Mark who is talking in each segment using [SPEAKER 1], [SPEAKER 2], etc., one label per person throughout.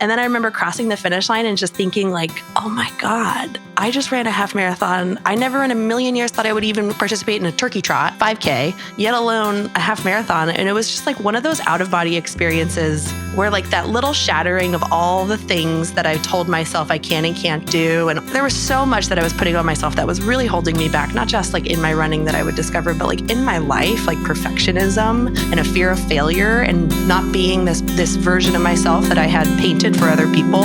[SPEAKER 1] And then I remember crossing the finish line and just thinking like, oh my God, I just ran a half marathon. I never in a million years thought I would even participate in a turkey trot, 5K, yet alone a half marathon. And it was just like one of those out of body experiences where like that little shattering of all the things that I told myself I can and can't do. And there was so much that I was putting on myself that was really holding me back, not just like in my running that I would discover, but like in my life, like perfectionism and a fear of failure and not being this version of myself that I had painted for other people.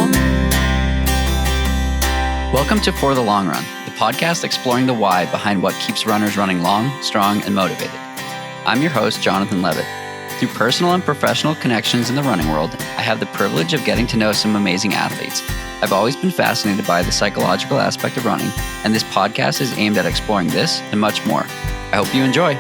[SPEAKER 2] Welcome to For the Long Run, the podcast exploring the why behind what keeps runners running long, strong, and motivated. I'm your host, Jonathan Levitt. Through personal and professional connections in the running world, I have the privilege of getting to know some amazing athletes. I've always been fascinated by the psychological aspect of running, and this podcast is aimed at exploring this and much more. I hope you enjoy.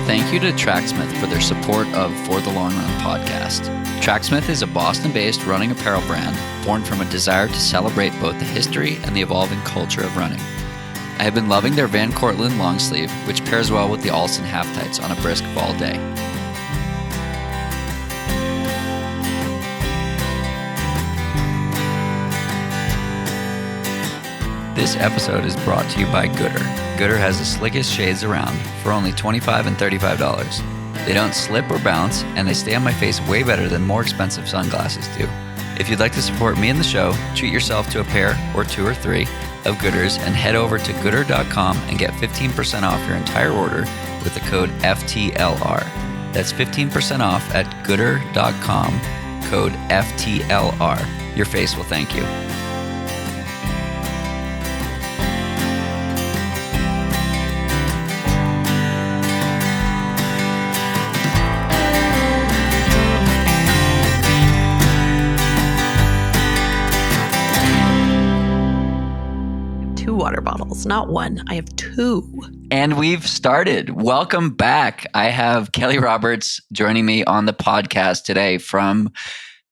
[SPEAKER 2] Thank you to Tracksmith for their support of For the Long Run podcast. Tracksmith is a Boston-based running apparel brand born from a desire to celebrate both the history and the evolving culture of running. I have been loving their Van Cortlandt long sleeve, which pairs well with the Alston half tights on a brisk fall day. This episode is brought to you by Gooder. Gooder has the slickest shades around for only $25 and $35. They don't slip or bounce, and they stay on my face way better than more expensive sunglasses do. If you'd like to support me and the show, treat yourself to a pair or two or three of Gooders and head over to gooder.com and get 15% off your entire order with the code FTLR. That's 15% off at gooder.com, code FTLR. Your face will thank you.
[SPEAKER 1] Water bottles, not one. I have two.
[SPEAKER 2] And we've started. Welcome back. I have Kelly Roberts joining me on the podcast today from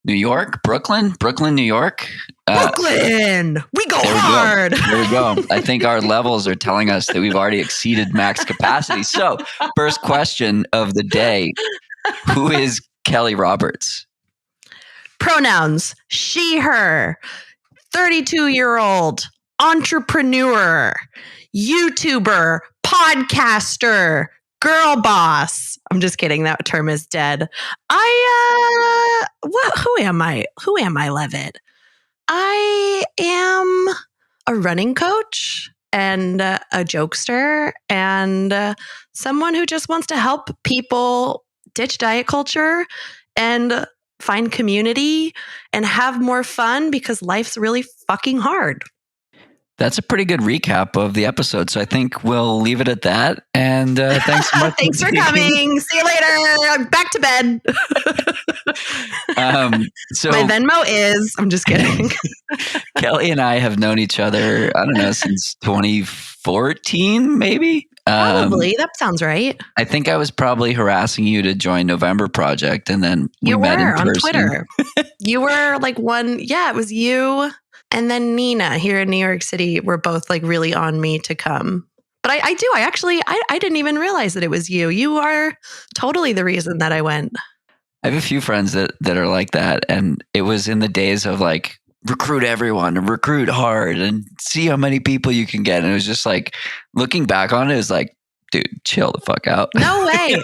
[SPEAKER 2] New York, Brooklyn, New York.
[SPEAKER 1] Brooklyn! We go hard!
[SPEAKER 2] There we go. I think our levels are telling us that we've already exceeded max capacity. So, first question of the day. Who is Kelly Roberts?
[SPEAKER 1] Pronouns, she, her, 32-year-old. Entrepreneur, YouTuber, podcaster, girl boss. I'm just kidding. That term is dead. Who am I? Levitt? I am a running coach and a jokester and someone who just wants to help people ditch diet culture and find community and have more fun because life's really fucking hard.
[SPEAKER 2] That's a pretty good recap of the episode. So I think we'll leave it at that. And thanks so much.
[SPEAKER 1] Thanks for coming. See you later. I'm back to bed.
[SPEAKER 2] So
[SPEAKER 1] my Venmo is, I'm just kidding.
[SPEAKER 2] Kelly and I have known each other, I don't know, since 2014, maybe.
[SPEAKER 1] Probably. That sounds right.
[SPEAKER 2] I think I was probably harassing you to join November Project. And then we met in person.
[SPEAKER 1] On Twitter. You were like one. Yeah, it was you. And then Nina here in New York City were both like really on me to come. But I didn't even realize that it was you. You are totally the reason that I went.
[SPEAKER 2] I have a few friends that are like that. And it was in the days of like, recruit everyone and recruit hard and see how many people you can get. And it was just like, looking back on it, it was like, dude, chill the fuck out.
[SPEAKER 1] No way.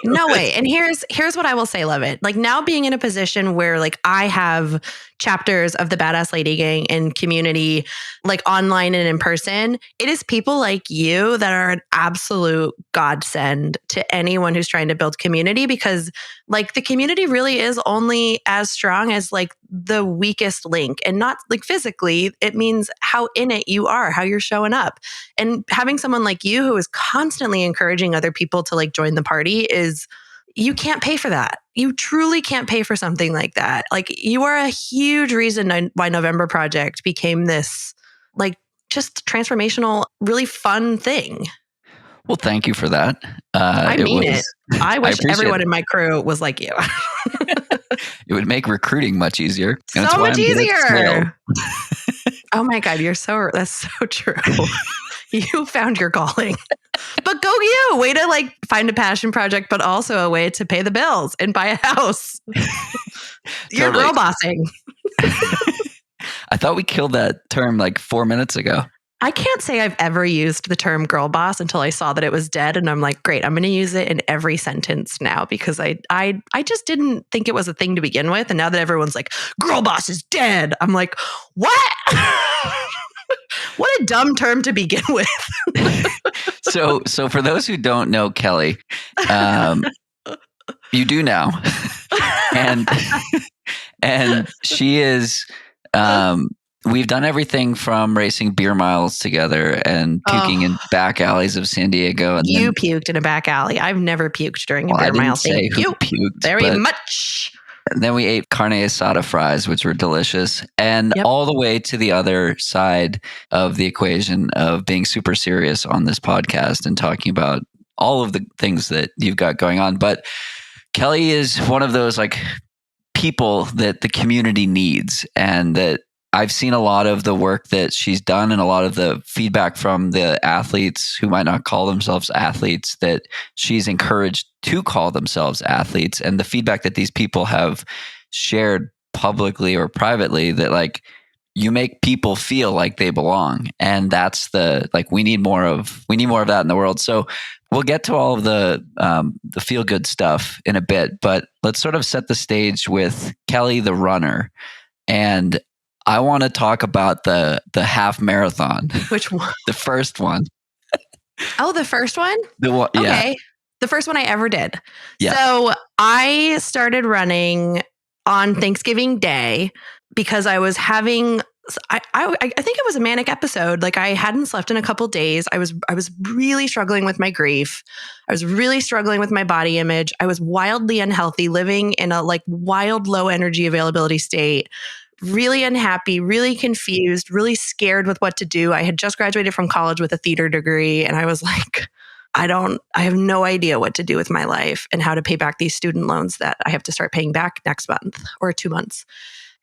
[SPEAKER 1] And here's what I will say, Levitt. Like now being in a position where like I have chapters of the Badass Lady Gang and community, like online and in person, it is people like you that are an absolute godsend to anyone who's trying to build community because like the community really is only as strong as like the weakest link and not like physically. It means how in it you are, how you're showing up. And having someone like you who is constantly encouraging other people to like join the party is, you can't pay for that. You truly can't pay for something like that. Like you are a huge reason why November Project became this like just transformational, really fun thing.
[SPEAKER 2] Well, thank you for that.
[SPEAKER 1] I mean it. I wish everyone in my crew was like you.
[SPEAKER 2] It would make recruiting much easier.
[SPEAKER 1] So much easier. Oh my God, that's so true. You found your calling. But go you, way to like find a passion project, but also a way to pay the bills and buy a house. You're
[SPEAKER 2] Totally.
[SPEAKER 1] girl bossing.
[SPEAKER 2] I thought we killed that term like 4 minutes ago.
[SPEAKER 1] I can't say I've ever used the term girl boss until I saw that it was dead. And I'm like, great, I'm going to use it in every sentence now because I just didn't think it was a thing to begin with. And now that everyone's like, girl boss is dead, I'm like, what? What a dumb term to begin with.
[SPEAKER 2] So for those who don't know Kelly, you do now. and she is, we've done everything from racing beer miles together and puking in back alleys of San Diego. And
[SPEAKER 1] you puked in a back alley. I've never puked during a beer mile. Thank you
[SPEAKER 2] puked,
[SPEAKER 1] very much.
[SPEAKER 2] And then we ate carne asada fries, which were delicious. And all the way to the other side of the equation of being super serious on this podcast and talking about all of the things that you've got going on. But Kelly is one of those like people that the community needs, and that I've seen a lot of the work that she's done and a lot of the feedback from the athletes who might not call themselves athletes that she's encouraged to call themselves athletes, and the feedback that these people have shared publicly or privately that like you make people feel like they belong. And that's the, like, we need more of that in the world. So we'll get to all of the feel good stuff in a bit, but let's sort of set the stage with Kelly, the runner. And I want to talk about the half marathon.
[SPEAKER 1] Which one?
[SPEAKER 2] The first one.
[SPEAKER 1] Oh, the first one?
[SPEAKER 2] The one, yeah.
[SPEAKER 1] Okay. The first one I ever did.
[SPEAKER 2] Yeah.
[SPEAKER 1] So I started running on Thanksgiving Day because I was having, I think it was a manic episode. Like I hadn't slept in a couple days. I was really struggling with my grief. I was really struggling with my body image. I was wildly unhealthy, living in a like wild low energy availability state. Really unhappy, really confused, really scared with what to do. I had just graduated from college with a theater degree, and I was like, I have no idea what to do with my life and how to pay back these student loans that I have to start paying back next month or 2 months.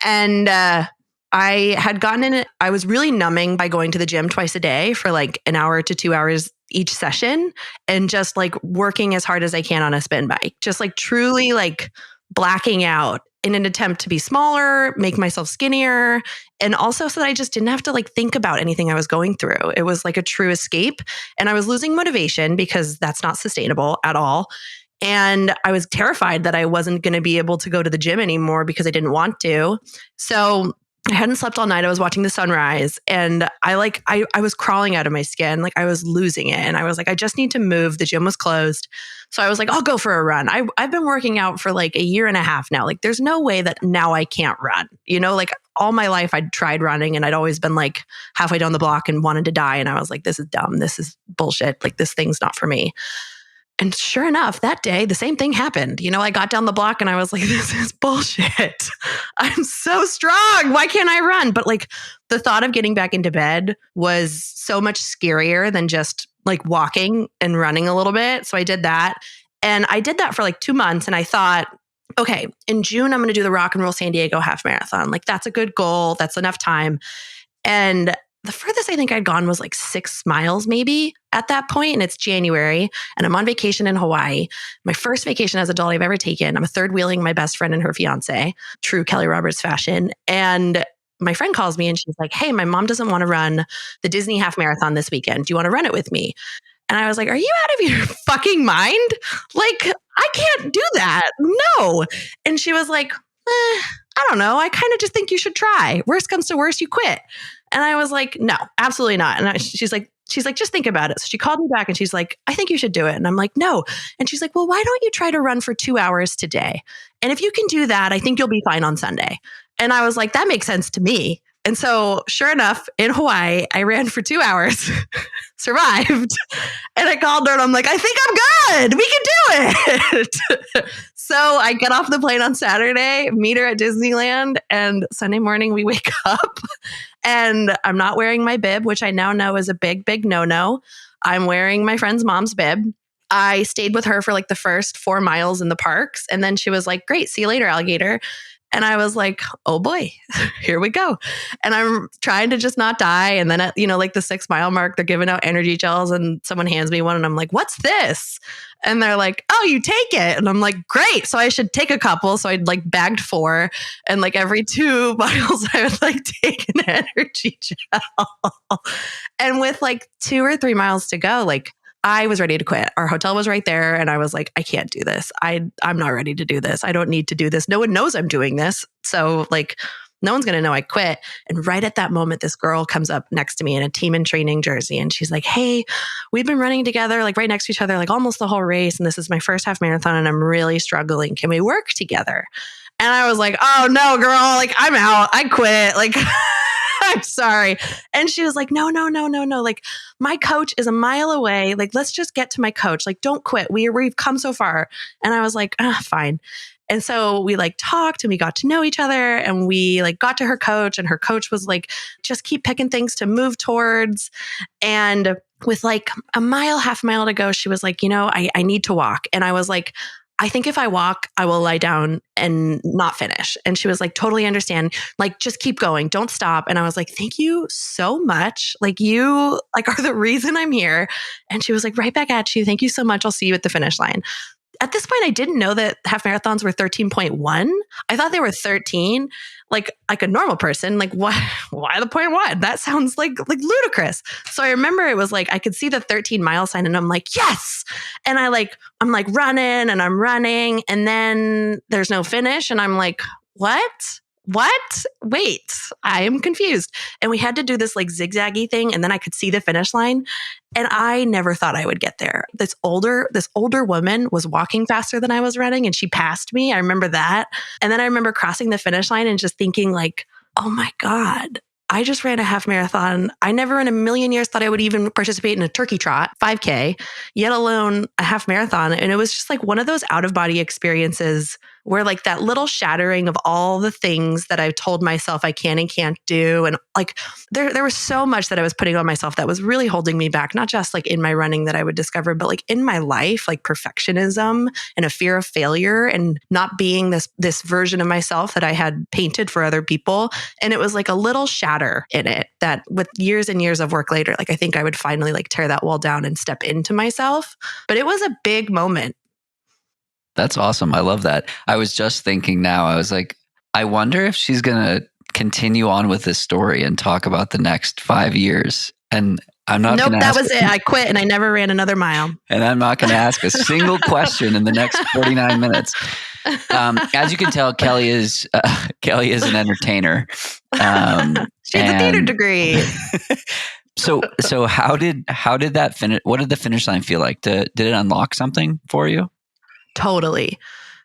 [SPEAKER 1] And I had gotten in it. I was really numbing by going to the gym twice a day for like an hour to 2 hours each session, and just like working as hard as I can on a spin bike, just like truly like blacking out in an attempt to be smaller, make myself skinnier, and also so that I just didn't have to like think about anything I was going through. It was like a true escape. And I was losing motivation because that's not sustainable at all. And I was terrified that I wasn't going to be able to go to the gym anymore because I didn't want to. So I hadn't slept all night. I was watching the sunrise, and I was crawling out of my skin. Like I was losing it. And I was like, I just need to move. The gym was closed. So I was like, I'll go for a run. I've been working out for like a year and a half now. Like there's no way that now I can't run. You know, like all my life I'd tried running and I'd always been like halfway down the block and wanted to die. And I was like, this is dumb. This is bullshit. Like this thing's not for me. And sure enough, that day, the same thing happened. You know, I got down the block and I was like, this is bullshit. I'm so strong. Why can't I run? But like the thought of getting back into bed was so much scarier than just like walking and running a little bit. So I did that. And I did that for like 2 months. And I thought, okay, in June, I'm going to do the Rock and Roll San Diego half marathon. Like that's a good goal. That's enough time. And the furthest I think I'd gone was like 6 miles maybe at that point, and it's January, and I'm on vacation in Hawaii. My first vacation as an adult I've ever taken. I'm third wheeling my best friend and her fiance, true Kelly Roberts fashion. And my friend calls me and she's like, hey, my mom doesn't want to run the Disney half marathon this weekend. Do you want to run it with me? And I was like, are you out of your fucking mind? Like, I can't do that. No. And she was like, I don't know. I kind of just think you should try. Worst comes to worst, you quit. And I was like, no, absolutely not. And she's like, just think about it. So she called me back and she's like, I think you should do it. And I'm like, no. And she's like, well, why don't you try to run for 2 hours today? And if you can do that, I think you'll be fine on Sunday. And I was like, that makes sense to me. And so sure enough, in Hawaii, I ran for 2 hours, survived. And I called her and I'm like, I think I'm good. We can do it. So I get off the plane on Saturday, meet her at Disneyland, and Sunday morning we wake up and I'm not wearing my bib, which I now know is a big, big no-no. I'm wearing my friend's mom's bib. I stayed with her for like the first 4 miles in the parks. And then she was like, great, see you later, alligator. And I was like, oh boy, here we go. And I'm trying to just not die. And then at, like the 6 mile mark, they're giving out energy gels and someone hands me one and I'm like, what's this? And they're like, oh, you take it. And I'm like, great. So I should take a couple. So I'd like bagged 4 and like every 2 miles I would like take an energy gel. And with like 2 or 3 miles to go, like I was ready to quit. Our hotel was right there. And I was like, I can't do this. I'm not ready to do this. I don't need to do this. No one knows I'm doing this. So like, no one's going to know I quit. And right at that moment, this girl comes up next to me in a team in training jersey. And she's like, hey, we've been running together, like right next to each other, like almost the whole race. And this is my first half marathon and I'm really struggling. Can we work together? And I was like, oh no, girl, like I'm out. I quit. Like, I'm sorry. And she was like, no. Like my coach is a mile away. Like, let's just get to my coach. Like, don't quit. We've come so far. And I was like, fine. And so we like talked and we got to know each other and we like got to her coach and her coach was like, just keep picking things to move towards. And with like a mile, half mile to go, she was like, I need to walk. And I was like, I think if I walk, I will lie down and not finish. And she was like, totally understand. Like, just keep going. Don't stop. And I was like, thank you so much. Like you like are the reason I'm here. And she was like, right back at you. Thank you so much. I'll see you at the finish line. At this point, I didn't know that half marathons were 13.1. I thought they were 13, like a normal person. Like, why the 0.1? That sounds like ludicrous. So I remember it was like, I could see the 13 mile sign and I'm like, yes. And I'm like running and I'm running and then there's no finish. And I'm like, what? Wait, I am confused. And we had to do this like zigzaggy thing. And then I could see the finish line. And I never thought I would get there. This older woman was walking faster than I was running and she passed me. I remember that. And then I remember crossing the finish line and just thinking like, oh my God, I just ran a half marathon. I never in a million years thought I would even participate in a turkey trot, 5K, yet alone a half marathon. And it was just like one of those out of body experiences where like that little shattering of all the things that I've told myself I can and can't do. And like there was so much that I was putting on myself that was really holding me back, not just like in my running that I would discover, but like in my life, like perfectionism and a fear of failure and not being this version of myself that I had painted for other people. And it was like a little shatter in it that with years and years of work later, like I think I would finally like tear that wall down and step into myself. But it was a big moment.
[SPEAKER 2] That's awesome. I love that. I was just thinking now, I was like, I wonder if she's going to continue on with this story and talk about the next 5 years. And I'm not
[SPEAKER 1] Nope,
[SPEAKER 2] going to
[SPEAKER 1] that
[SPEAKER 2] ask.
[SPEAKER 1] was it. I quit and I never ran another mile.
[SPEAKER 2] And I'm not going to ask a single question in the next 49 minutes. As you can tell, Kelly is an entertainer.
[SPEAKER 1] She has a theater degree.
[SPEAKER 2] So how did that finish? What did the finish line feel like? Did it unlock something for you?
[SPEAKER 1] Totally.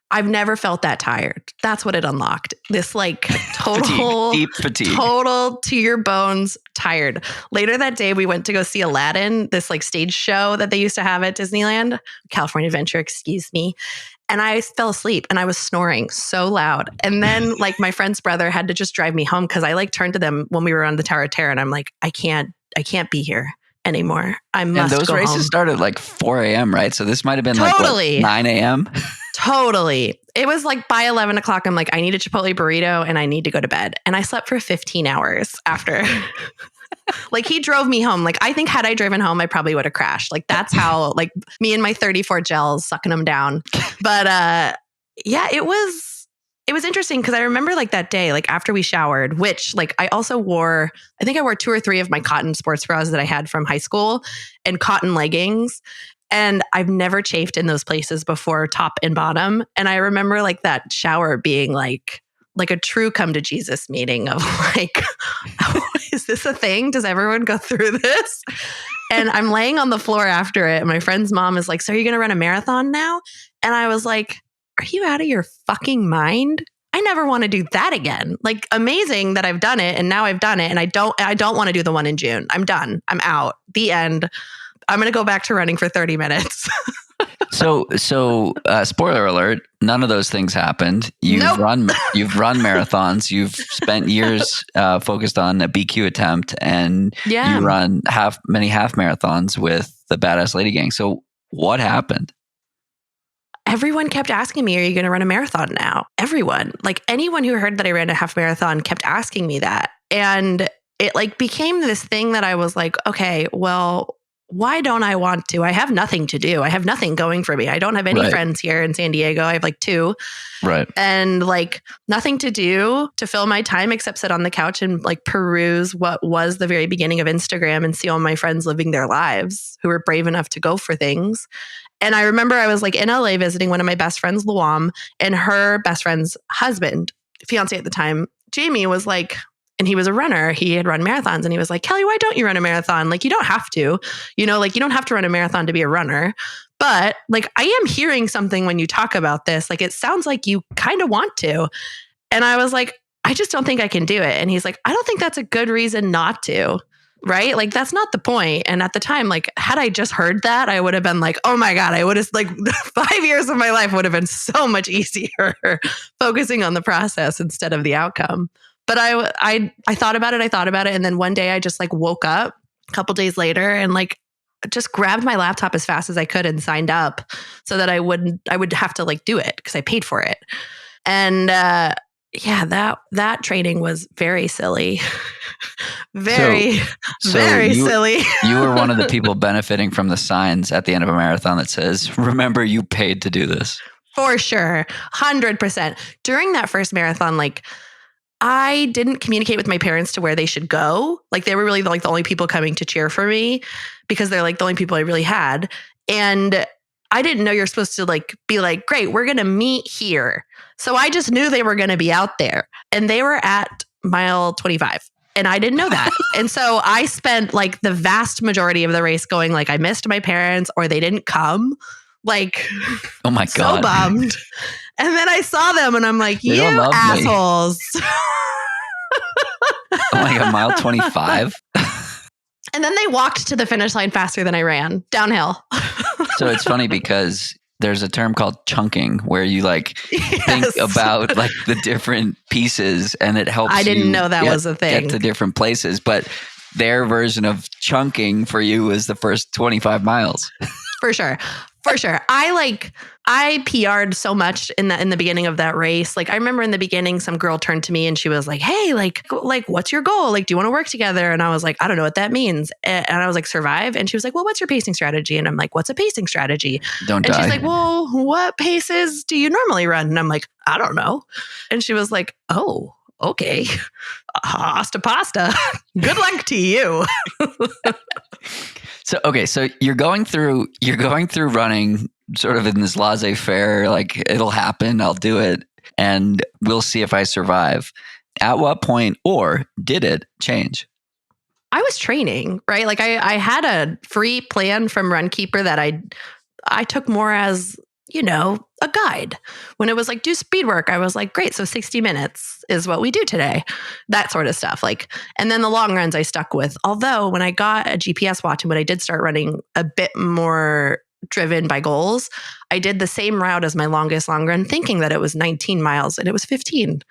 [SPEAKER 1] I've never felt that tired. That's what it unlocked. This like total,
[SPEAKER 2] deep fatigue,
[SPEAKER 1] total to your bones tired. Later that day, we went to go see Aladdin, this like stage show that they used to have at Disneyland, California Adventure, excuse me. And I fell asleep and I was snoring so loud. And then like my friend's brother had to just drive me home because I like turned to them when we were on the Tower of Terror and I'm like, I can't be here anymore. I must go home.
[SPEAKER 2] And those races started at like 4 a.m., right? So this might have been
[SPEAKER 1] totally.
[SPEAKER 2] Like what, 9 a.m.?
[SPEAKER 1] Totally. It was like by 11 o'clock, I'm like, I need a Chipotle burrito and I need to go to bed. And I slept for 15 hours after. Like he drove me home. Like I think had I driven home, I probably would have crashed. Like that's how like me and my 34 gels sucking them down. But yeah, it was interesting because I remember like that day, like after we showered, which like I wore 2 or 3 of my cotton sports bras that I had from high school and cotton leggings. And I've never chafed in those places before, top and bottom. And I remember like that shower being like a true come to Jesus meeting of like, oh, is this a thing? Does everyone go through this? And I'm laying on the floor after it. And my friend's mom is like, so are you going to run a marathon now? And I was like, are you out of your fucking mind? I never want to do that again. Like amazing that I've done it. And now I've done it. And I don't want to do the one in June. I'm done. I'm out. The end. I'm going to go back to running for 30 minutes.
[SPEAKER 2] So spoiler alert, none of those things happened. You've run marathons. You've spent years focused on a BQ attempt and you run many half marathons with the Badass Lady Gang. So what happened?
[SPEAKER 1] everyone kept asking me, are you going to run a marathon now? Everyone, like anyone who heard that I ran a half marathon kept asking me that. And it like became this thing that I was like, okay, well, why don't I want to? I have nothing to do. I have nothing going for me. I don't have any friends here in San Diego. I have like 2.
[SPEAKER 2] Right.
[SPEAKER 1] And like nothing to do to fill my time except sit on the couch and like peruse what was the very beginning of Instagram and see all my friends living their lives who were brave enough to go for things. And I remember I was like in LA visiting one of my best friends, Luam, and her best friend's husband, fiance at the time, Jamie, was like, and he was a runner. He had run marathons and he was like, Kelly, why don't you run a marathon? Like, you don't have to, like you don't have to run a marathon to be a runner. But like, I am hearing something when you talk about this. Like, it sounds like you kind of want to. And I was like, I just don't think I can do it. And he's like, I don't think that's a good reason not to. Right? Like, that's not the point. And at the time, like, had I just heard that, I would have been like, oh my God, I would have like 5 years of my life would have been so much easier focusing on the process instead of the outcome. But I thought about it. And then one day I just like woke up a couple days later and like just grabbed my laptop as fast as I could and signed up so that I would have to like do it because I paid for it. And that training was very silly. very silly.
[SPEAKER 2] You were one of the people benefiting from the signs at the end of a marathon that says, remember, you paid to do this.
[SPEAKER 1] For sure. 100%. During that first marathon, like, I didn't communicate with my parents to where they should go. Like, they were really like the only people coming to cheer for me because they're like the only people I really had. And I didn't know you're supposed to like be like, great, we're going to meet here. So I just knew they were going to be out there and they were at mile 25 and I didn't know that. And so I spent like the vast majority of the race going like, I missed my parents or they didn't come. Like,
[SPEAKER 2] oh my God.
[SPEAKER 1] So bummed. And then I saw them and I'm like, you assholes.
[SPEAKER 2] Oh my God, mile 25?
[SPEAKER 1] And then they walked to the finish line faster than I ran downhill.
[SPEAKER 2] So it's funny because there's a term called chunking where you like think about like the different pieces and it helps
[SPEAKER 1] I didn't know that was a thing.
[SPEAKER 2] Get to different places. But their version of chunking for you is the first 25 miles.
[SPEAKER 1] For sure. I PR'd so much in the beginning of that race. Like, I remember in the beginning, some girl turned to me and she was like, hey, like, what's your goal? Like, do you want to work together? And I was like, I don't know what that means. And I was like, survive. And she was like, well, what's your pacing strategy? And I'm like, what's a pacing strategy?
[SPEAKER 2] Don't die.
[SPEAKER 1] And she's like, well, what paces do you normally run? And I'm like, I don't know. And she was like, oh, okay. Hasta pasta. Good luck to you.
[SPEAKER 2] So you're going through running sort of in this laissez-faire, like it'll happen, I'll do it, and we'll see if I survive. At what point, or did it change?
[SPEAKER 1] I was training, right? Like I had a free plan from Runkeeper that I took more as, a guide. When it was like, do speed work, I was like, great. So 60 minutes is what we do today. That sort of stuff. Like, and then the long runs I stuck with. Although when I got a GPS watch and when I did start running a bit more driven by goals, I did the same route as my longest long run, thinking that it was 19 miles and it was 15.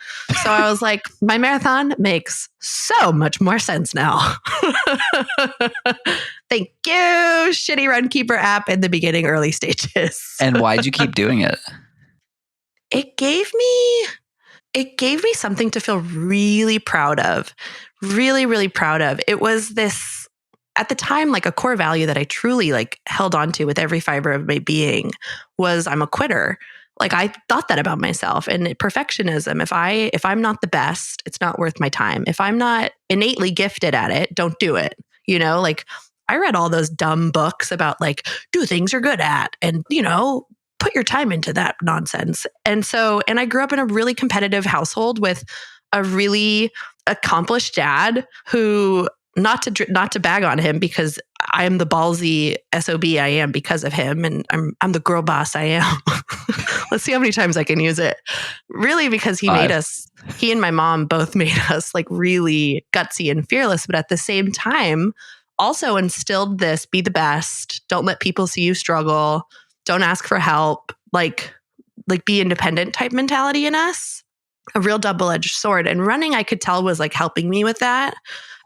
[SPEAKER 1] So I was like, my marathon makes so much more sense now. Thank you, shitty Runkeeper app in the beginning, early stages.
[SPEAKER 2] And why'd you keep doing it?
[SPEAKER 1] It gave me something to feel really proud of. Really, really proud of. It was this, at the time, like a core value that I truly like held on to with every fiber of my being was I'm a quitter. Like I thought that about myself, and perfectionism. If I'm not the best, it's not worth my time. If I'm not innately gifted at it, don't do it. Like I read all those dumb books about like, do things you're good at and, put your time into that nonsense. And I grew up in a really competitive household with a really accomplished dad who, not to bag on him because I am the ballsy SOB I am because of him, and I'm the girl boss I am. Let's see how many times I can use it. Really, because he and my mom both made us like really gutsy and fearless, but at the same time also instilled this: be the best, don't let people see you struggle, don't ask for help, like be independent type mentality in us. a real double-edged sword. And running, I could tell, was like helping me with that.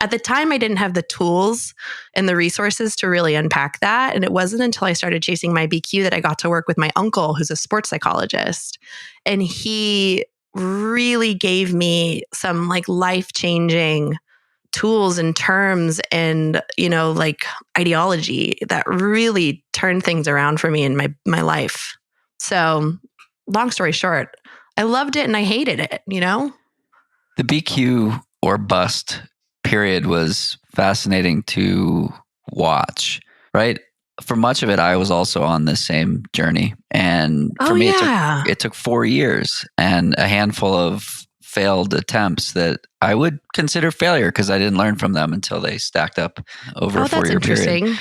[SPEAKER 1] At the time, I didn't have the tools and the resources to really unpack that. And it wasn't until I started chasing my BQ that I got to work with my uncle, who's a sports psychologist. And he really gave me some like life-changing tools and terms and, like ideology that really turned things around for me in my life. So long story short, I loved it and I hated it,
[SPEAKER 2] The BQ or bust period was fascinating to watch, right? For much of it, I was also on the same journey. And for me, it took 4 years and a handful of failed attempts that I would consider failure because I didn't learn from them until they stacked up over a 4-year period.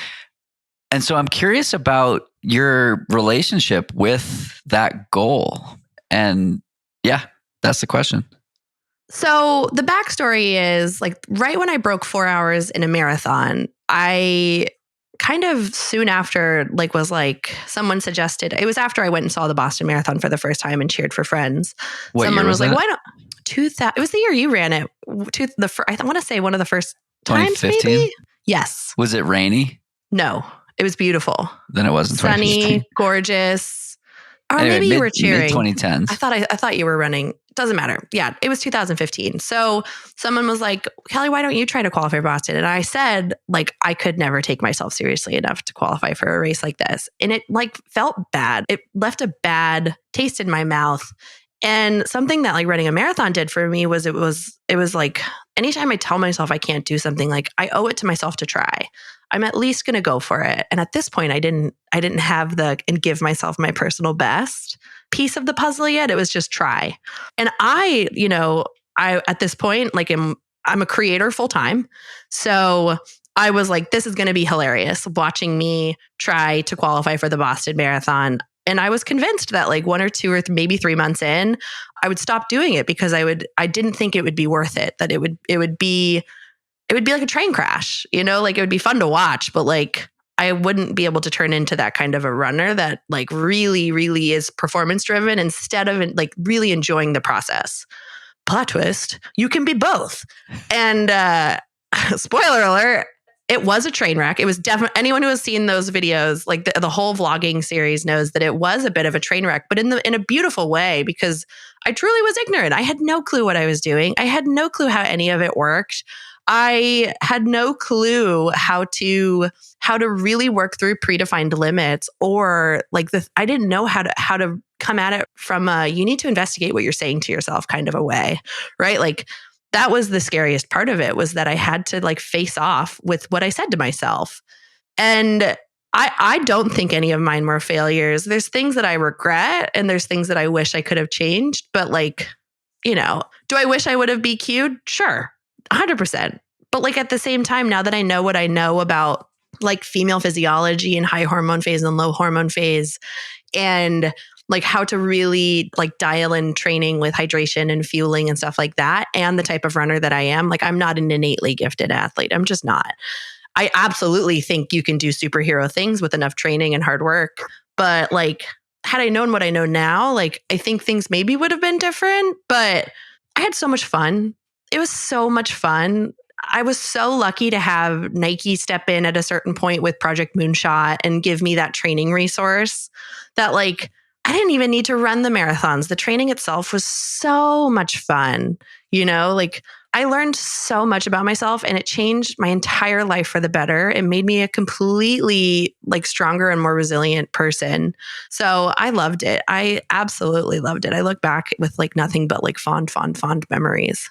[SPEAKER 2] And so I'm curious about your relationship with that goal. And yeah, that's the question.
[SPEAKER 1] So the backstory is like right when I broke 4 hours in a marathon, I kind of soon after was like someone suggested, it was after I went and saw the Boston Marathon for the first time and cheered for friends.
[SPEAKER 2] Someone was like,
[SPEAKER 1] why don't 2000? It was the year you ran it. I want to say one of the first times, maybe. Yes.
[SPEAKER 2] Was it rainy?
[SPEAKER 1] No, it was beautiful.
[SPEAKER 2] Then it wasn't
[SPEAKER 1] sunny, gorgeous. Or anyway, maybe you were cheering.
[SPEAKER 2] Mid-2010s.
[SPEAKER 1] I thought you were running. Doesn't matter. Yeah, it was 2015. So someone was like, Kelly, why don't you try to qualify for Boston? And I said, I could never take myself seriously enough to qualify for a race like this. And it felt bad. It left a bad taste in my mouth. And something that running a marathon did for me was it was like anytime I tell myself I can't do something, I owe it to myself to try. I'm at least going to go for it. And at this point, I didn't have and give myself my personal best piece of the puzzle yet. It was just try. And I at this point, I'm a creator full time. So I was like, this is going to be hilarious watching me try to qualify for the Boston Marathon. And I was convinced that 1 or 2 or maybe 3 months in, I would stop doing it because I didn't think it would be worth it, that it would be like a train crash, it would be fun to watch, but I wouldn't be able to turn into that kind of a runner that really, really is performance driven instead of really enjoying the process. Plot twist, you can be both. And spoiler alert, it was a train wreck. It was definitely, anyone who has seen those videos, the whole vlogging series knows that it was a bit of a train wreck, but in a beautiful way, because I truly was ignorant. I had no clue what I was doing. I had no clue how any of it worked. I had no clue how to really work through predefined limits, or I didn't know how to come at it from you need to investigate what you're saying to yourself kind of a way, right? That was the scariest part of it, was that I had to face off with what I said to myself. And I don't think any of mine were failures. There's things that I regret and there's things that I wish I could have changed. But do I wish I would have BQ'd? Sure, 100%. But at the same time, now that I know what I know about female physiology and high hormone phase and low hormone phase, and how to really dial in training with hydration and fueling and stuff like that, and the type of runner that I am, I'm not an innately gifted athlete. I'm just not. I absolutely think you can do superhero things with enough training and hard work. But had I known what I know now, I think things maybe would have been different. But I had so much fun. It was so much fun. I was so lucky to have Nike step in at a certain point with Project Moonshot and give me that training resource that I didn't even need to run the marathons. The training itself was so much fun. I learned so much about myself and it changed my entire life for the better. It made me a completely stronger and more resilient person. So I loved it. I absolutely loved it. I look back with nothing but fond memories.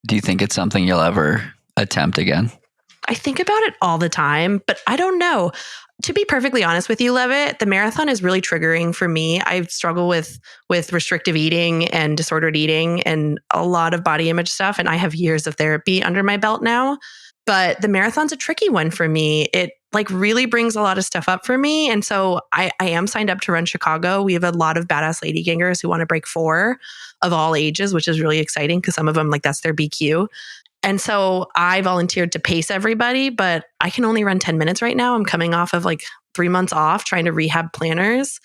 [SPEAKER 2] Do you think it's something you'll ever attempt again?
[SPEAKER 1] I think about it all the time, but I don't know. To be perfectly honest with you, Levitt, the marathon is really triggering for me. I struggle with restrictive eating and disordered eating and a lot of body image stuff. And I have years of therapy under my belt now. But the marathon's a tricky one for me. It really brings a lot of stuff up for me. And so I am signed up to run Chicago. We have a lot of badass lady gangers who want to break 4 of all ages, which is really exciting because some of them that's their BQ. And so I volunteered to pace everybody, but I can only run 10 minutes right now. I'm coming off of 3 months off trying to rehab planners.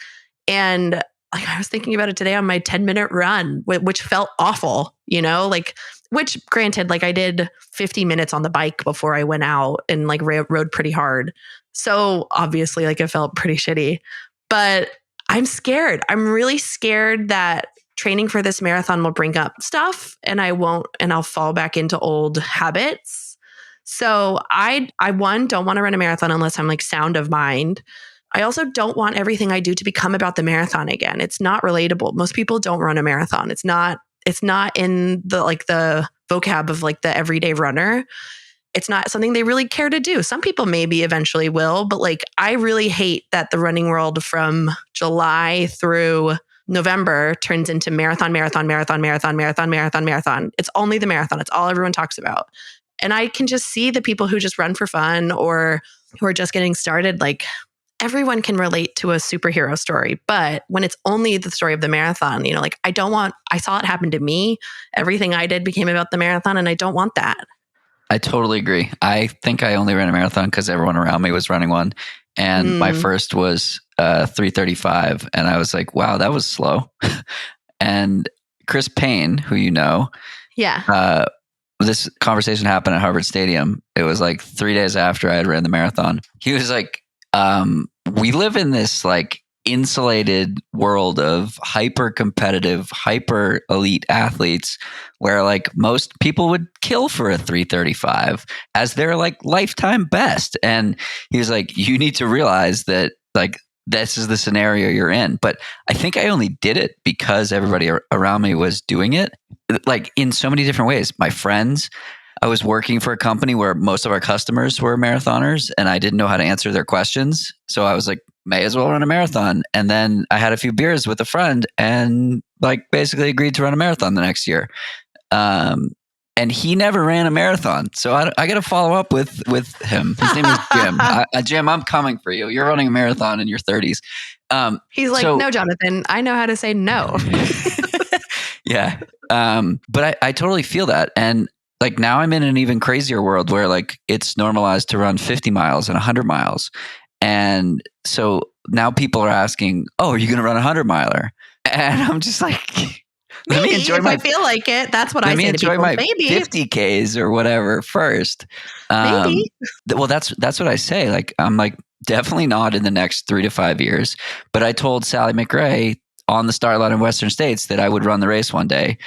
[SPEAKER 1] And like I was thinking about it today on my 10-minute run, which felt awful, like, which granted, like I did 50 minutes on the bike before I went out and like rode pretty hard. So obviously like it felt pretty shitty, but I'm scared. I'm really scared that training for this marathon will bring up stuff and I'll fall back into old habits. So I don't want to run a marathon unless I'm like sound of mind. I also don't want everything I do to become about the marathon again. It's not relatable. Most people don't run a marathon. It's not in the vocab of like the everyday runner. It's not something they really care to do. Some people maybe eventually will, but like I really hate that the running world from July through November turns into marathon, marathon, marathon, marathon, marathon, marathon, marathon. It's only the marathon. It's all everyone talks about. And I can just see the people who just run for fun or who are just getting started, like everyone can relate to a superhero story. But when it's only the story of the marathon, like I saw it happen to me. Everything I did became about the marathon and I don't want that.
[SPEAKER 2] I totally agree. I think I only ran a marathon because everyone around me was running one. And my first was 3:35. And I was like, wow, that was slow. And Chris Payne, who you know, this conversation happened at Harvard Stadium. It was like 3 days after I had ran the marathon. He was like, we live in this like insulated world of hyper competitive, hyper elite athletes where like most people would kill for a 3:35 as their like lifetime best. And he was like, you need to realize that like this is the scenario you're in. But I think I only did it because everybody around me was doing it, like in so many different ways. My friends, I was working for a company where most of our customers were marathoners and I didn't know how to answer their questions. So I was like, may as well run a marathon. And then I had a few beers with a friend and like basically agreed to run a marathon the next year. And he never ran a marathon. So I got to follow up with him. His name is Jim. Jim, I'm coming for you. You're running a marathon in your 30s.
[SPEAKER 1] He's like, no, Jonathan, I know how to say no.
[SPEAKER 2] Yeah. But I totally feel that. And like now I'm in an even crazier world where like it's normalized to run 50 miles and 100 miles. And so now people are asking, oh, are you going to run a 100-miler? And I'm just like, let me enjoy
[SPEAKER 1] if I feel like it. That's what I say to people.
[SPEAKER 2] Let me enjoy my 50Ks or whatever first.
[SPEAKER 1] Maybe.
[SPEAKER 2] Well, that's what I say. Like, I'm like, definitely not in the next 3 to 5 years. But I told Sally McRae on the start line in Western States that I would run the race one day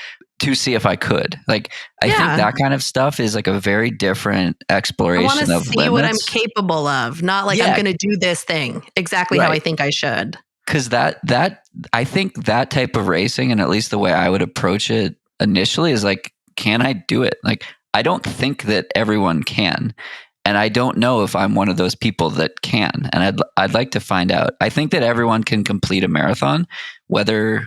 [SPEAKER 2] to see if I could. Like, I think that kind of stuff is like a very different exploration of limits. I want to see
[SPEAKER 1] what I'm capable of, not like I'm going to do this thing exactly how I think I should.
[SPEAKER 2] Because I think that type of racing, and at least the way I would approach it initially, is like, can I do it? Like, I don't think that everyone can. And I don't know if I'm one of those people that can. And I'd like to find out. I think that everyone can complete a marathon, whether,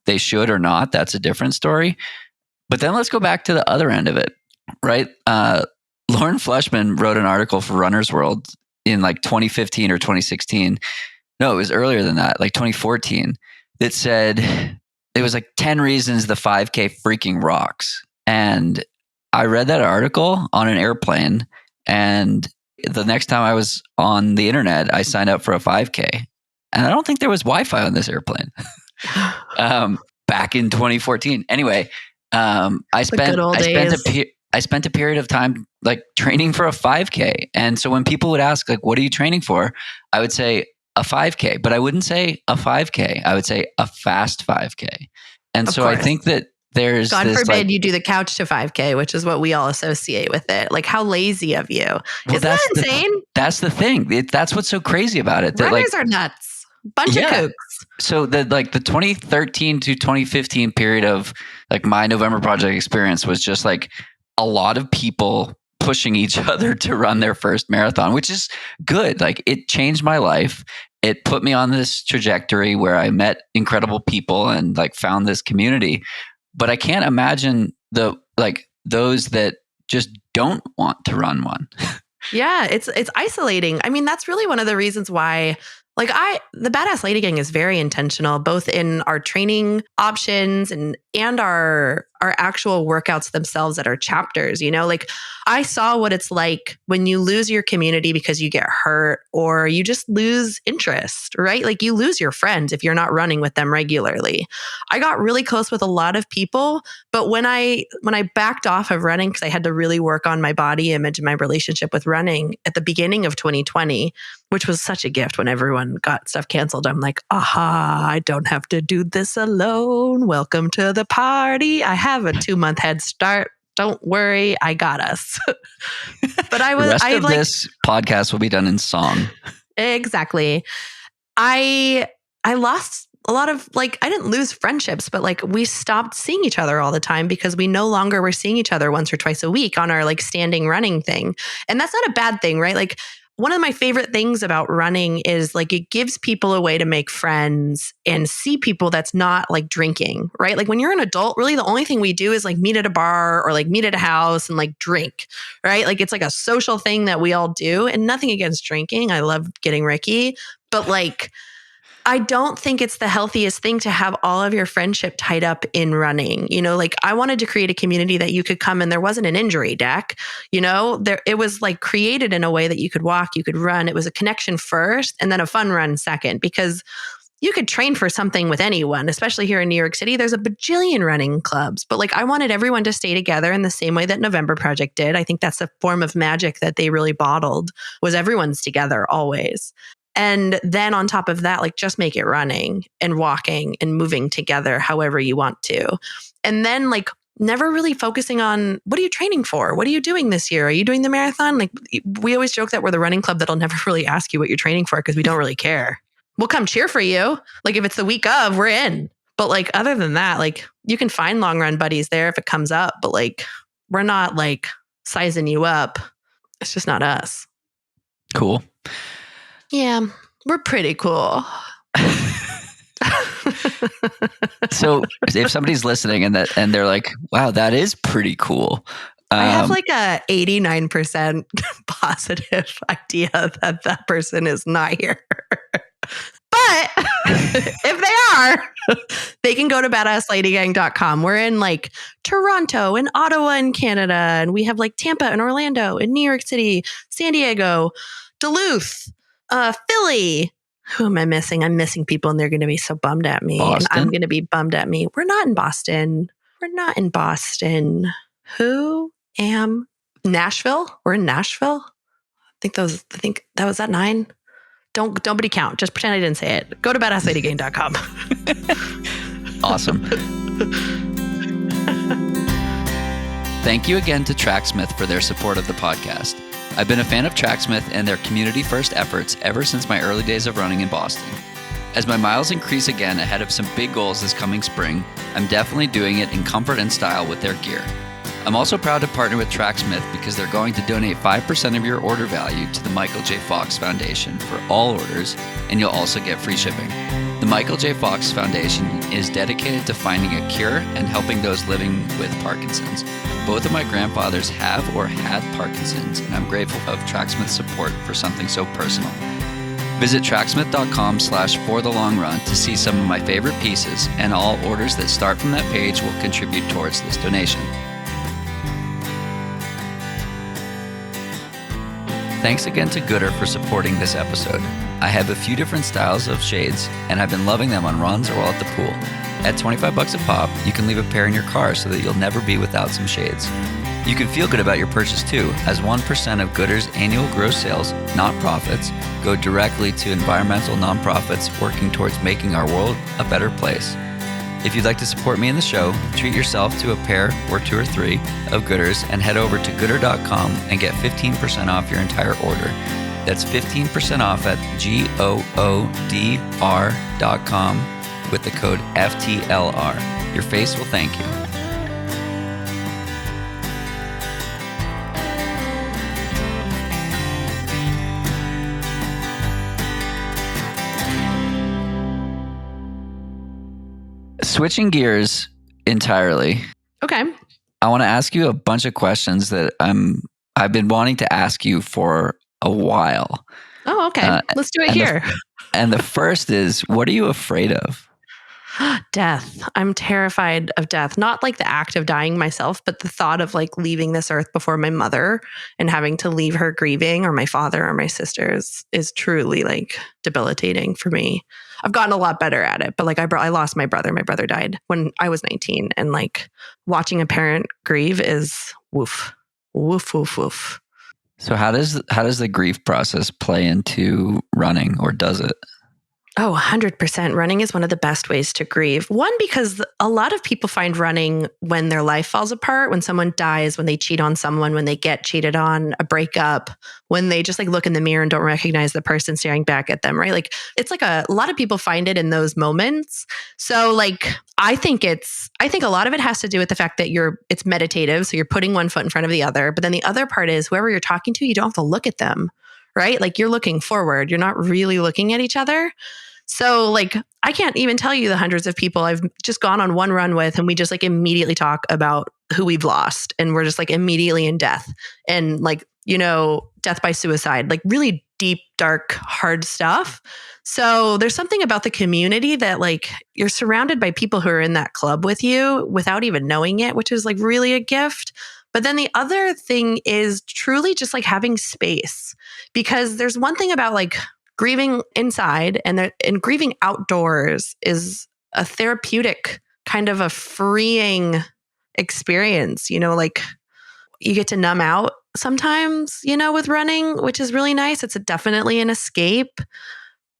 [SPEAKER 2] they should or not. That's a different story. But then let's go back to the other end of it, right? Lauren Fleshman wrote an article for Runner's World in like 2015 or 2016. No, it was earlier than that, like 2014, that said it was like 10 reasons the 5K freaking rocks. And I read that article on an airplane. And the next time I was on the internet, I signed up for a 5K. And I don't think there was Wi-Fi on this airplane. Back in 2014. Anyway, I spent a period of time like training for a 5K. And so when people would ask like, what are you training for? I would say a 5K, but I wouldn't say a 5K. I would say a fast 5K. And so I think that there's
[SPEAKER 1] God forbid you do the couch to 5K, which is what we all associate with it. Like, how lazy of you. Isn't that insane?
[SPEAKER 2] That's the thing. That's what's so crazy about it.
[SPEAKER 1] Runners are nuts. Bunch of kooks.
[SPEAKER 2] So the 2013 to 2015 period of like my November Project experience was just like a lot of people pushing each other to run their first marathon, which is good. Like, it changed my life. It put me on this trajectory where I met incredible people and like found this community. But I can't imagine those that just don't want to run one.
[SPEAKER 1] Yeah, it's isolating. I mean, that's really one of the reasons why the Badass Lady Gang is very intentional, both in our training options and and our actual workouts themselves at our chapters. Like I saw what it's like when you lose your community because you get hurt or you just lose interest, right? Like you lose your friends if you're not running with them regularly. I got really close with a lot of people, but when I backed off of running, because I had to really work on my body image and my relationship with running at the beginning of 2020, which was such a gift when everyone got stuff canceled. I'm like, aha, I don't have to do this alone. Welcome to the party. I have a 2-month head start. Don't worry, I got us. But
[SPEAKER 2] the rest of this podcast will be done in song.
[SPEAKER 1] Exactly. I lost a lot of I didn't lose friendships, but we stopped seeing each other all the time because we no longer were seeing each other once or twice a week on our standing running thing. And that's not a bad thing, right? One of my favorite things about running is it gives people a way to make friends and see people that's not drinking, right? When you're an adult, really the only thing we do is meet at a bar or meet at a house and drink, right? It's a social thing that we all do, and nothing against drinking. I love getting Ricky, but I don't think it's the healthiest thing to have all of your friendship tied up in running. I wanted to create a community that you could come and there wasn't an injury deck. It was created in a way that you could walk, you could run. It was a connection first and then a fun run second, because you could train for something with anyone, especially here in New York City. There's a bajillion running clubs, but I wanted everyone to stay together in the same way that November Project did. I think that's a form of magic that they really bottled, was everyone's together always. And then on top of that, just make it running and walking and moving together however you want to. And then never really focusing on, what are you training for? What are you doing this year? Are you doing the marathon? We always joke that we're the running club that'll never really ask you what you're training for because we don't really care. We'll come cheer for you. If it's the week of, we're in. But other than that, you can find long run buddies there if it comes up. But we're not sizing you up. It's just not us.
[SPEAKER 2] Cool.
[SPEAKER 1] Yeah, we're pretty cool.
[SPEAKER 2] So if somebody's listening and they're like, wow, that is pretty cool.
[SPEAKER 1] I have a 89% positive idea that person is not here. But if they are, they can go to badassladygang.com. We're in Toronto and Ottawa in Canada. And we have Tampa and Orlando and New York City, San Diego, Duluth, Philly. Who am I missing? I'm missing people and they're going to be so bummed at me.
[SPEAKER 2] Boston?
[SPEAKER 1] And I'm going to be bummed at me. We're not in Boston. Who am Nashville? We're in Nashville. I think that was at 9. Don't count. Just pretend I didn't say it. Go to badassladygang.com.
[SPEAKER 2] Awesome. Thank you again to Tracksmith for their support of the podcast. I've been a fan of Tracksmith and their community-first efforts ever since my early days of running in Boston. As my miles increase again ahead of some big goals this coming spring, I'm definitely doing it in comfort and style with their gear. I'm also proud to partner with Tracksmith because they're going to donate 5% of your order value to the Michael J. Fox Foundation for all orders, and you'll also get free shipping. The Michael J. Fox Foundation is dedicated to finding a cure and helping those living with Parkinson's. Both of my grandfathers have or had Parkinson's, and I'm grateful of Tracksmith's support for something so personal. Visit tracksmith.com/forthelongrun to see some of my favorite pieces, and all orders that start from that page will contribute towards this donation. Thanks again to Gooder for supporting this episode. I have a few different styles of shades, and I've been loving them on runs or while at the pool. At $25 a pop, you can leave a pair in your car so that you'll never be without some shades. You can feel good about your purchase too, as 1% of Gooder's annual gross sales, not profits, go directly to environmental nonprofits working towards making our world a better place. If you'd like to support me in the show, treat yourself to a pair or 2 or 3 of Gooders and head over to gooder.com and get 15% off your entire order. That's 15% off at GOODR.com with the code FTLR. Your face will thank you. Switching gears entirely.
[SPEAKER 1] Okay.
[SPEAKER 2] I want to ask you a bunch of questions that I've been wanting to ask you for a while.
[SPEAKER 1] Oh, okay. Let's do it here.
[SPEAKER 2] And the first is, what are you afraid of?
[SPEAKER 1] Death. I'm terrified of death. Not like the act of dying myself, but the thought of like leaving this earth before my mother and having to leave her grieving, or my father or my sisters, is truly like debilitating for me. I've gotten a lot better at it, but like I lost my brother. My brother died when I was 19, and like watching a parent grieve is woof, woof, woof, woof.
[SPEAKER 2] So how does the grief process play into running, or does it?
[SPEAKER 1] Oh, 100%. Running is one of the best ways to grieve. One, because a lot of people find running when their life falls apart, when someone dies, when they cheat on someone, when they get cheated on, a breakup, when they just like look in the mirror and don't recognize the person staring back at them, right? Like it's like a lot of people find it in those moments. So like, I think a lot of it has to do with the fact that it's meditative. So you're putting one foot in front of the other. But then the other part is whoever you're talking to, you don't have to look at them, right? Like you're looking forward. You're not really looking at each other. So like, I can't even tell you the hundreds of people I've just gone on one run with, and we just like immediately talk about who we've lost. And we're just like immediately in death and like, death by suicide, like really deep, dark, hard stuff. So there's something about the community that like you're surrounded by people who are in that club with you without even knowing it, which is like really a gift. But then the other thing is truly just like having space, because there's one thing about like grieving inside and grieving outdoors is a therapeutic kind of a freeing experience, like you get to numb out sometimes, with running, which is really nice. It's definitely an escape.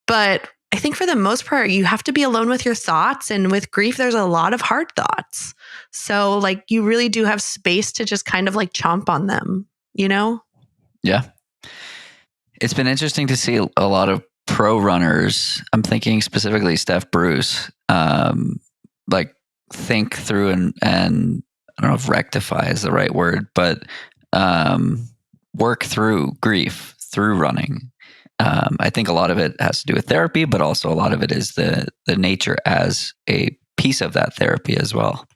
[SPEAKER 1] But I think for the most part, you have to be alone with your thoughts. And with grief, there's a lot of hard thoughts. So like you really do have space to just kind of like chomp on them,
[SPEAKER 2] Yeah. It's been interesting to see a lot of pro runners. I'm thinking specifically Steph Bruce, like think through and I don't know if rectify is the right word, but work through grief through running. I think a lot of it has to do with therapy, but also a lot of it is the nature as a piece of that therapy as well.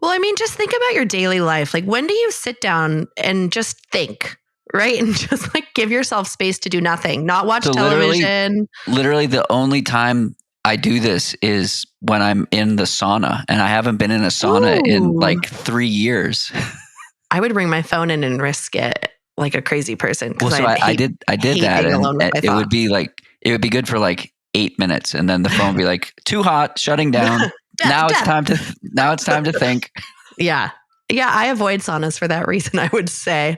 [SPEAKER 1] Well, I mean, just think about your daily life. Like, when do you sit down and just think? Right. And just like give yourself space to do nothing, not watch television.
[SPEAKER 2] Literally the only time I do this is when I'm in the sauna, and I haven't been in a sauna in like 3 years.
[SPEAKER 1] I would bring my phone in and risk it like a crazy person.
[SPEAKER 2] Well, so I did that. And it would be good for like 8 minutes. And then the phone would be like, too hot, shutting down. Now it's time to think.
[SPEAKER 1] Yeah. Yeah, I avoid saunas for that reason, I would say.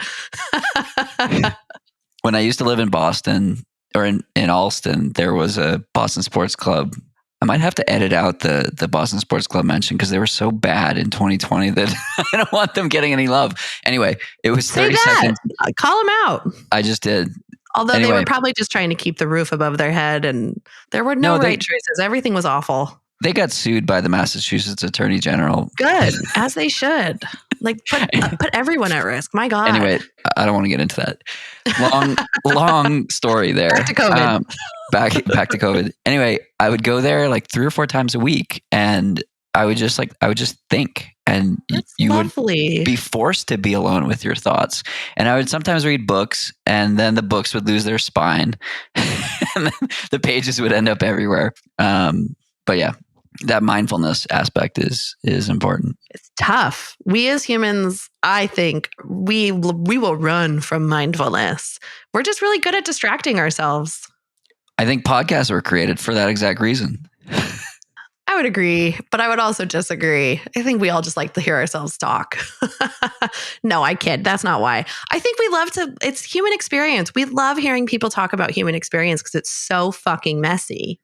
[SPEAKER 2] When I used to live in Boston, or in Alston, there was a Boston Sports Club. I might have to edit out the Boston Sports Club mention because they were so bad in 2020 that I don't want them getting any love. Anyway, it was 30 seconds.
[SPEAKER 1] Call them out.
[SPEAKER 2] I just did.
[SPEAKER 1] Although they were probably just trying to keep the roof above their head, and there were no right choices. Everything was awful.
[SPEAKER 2] They got sued by the Massachusetts Attorney General.
[SPEAKER 1] Good, as they should. Like put everyone at risk. My God.
[SPEAKER 2] Anyway, I don't want to get into that. Long story there.
[SPEAKER 1] Back to COVID.
[SPEAKER 2] Back to COVID. Anyway, I would go there like 3 or 4 times a week, and I would just think, and you lovely. Would be forced to be alone with your thoughts. And I would sometimes read books, and then the books would lose their spine, and then the pages would end up everywhere. But yeah. That mindfulness aspect is important.
[SPEAKER 1] It's tough. We as humans, I think we will run from mindfulness. We're just really good at distracting ourselves.
[SPEAKER 2] I think podcasts were created for that exact reason.
[SPEAKER 1] I would agree, but I would also disagree. I think we all just like to hear ourselves talk. No, I kid. That's not why. I think it's human experience. We love hearing people talk about human experience because it's so fucking messy.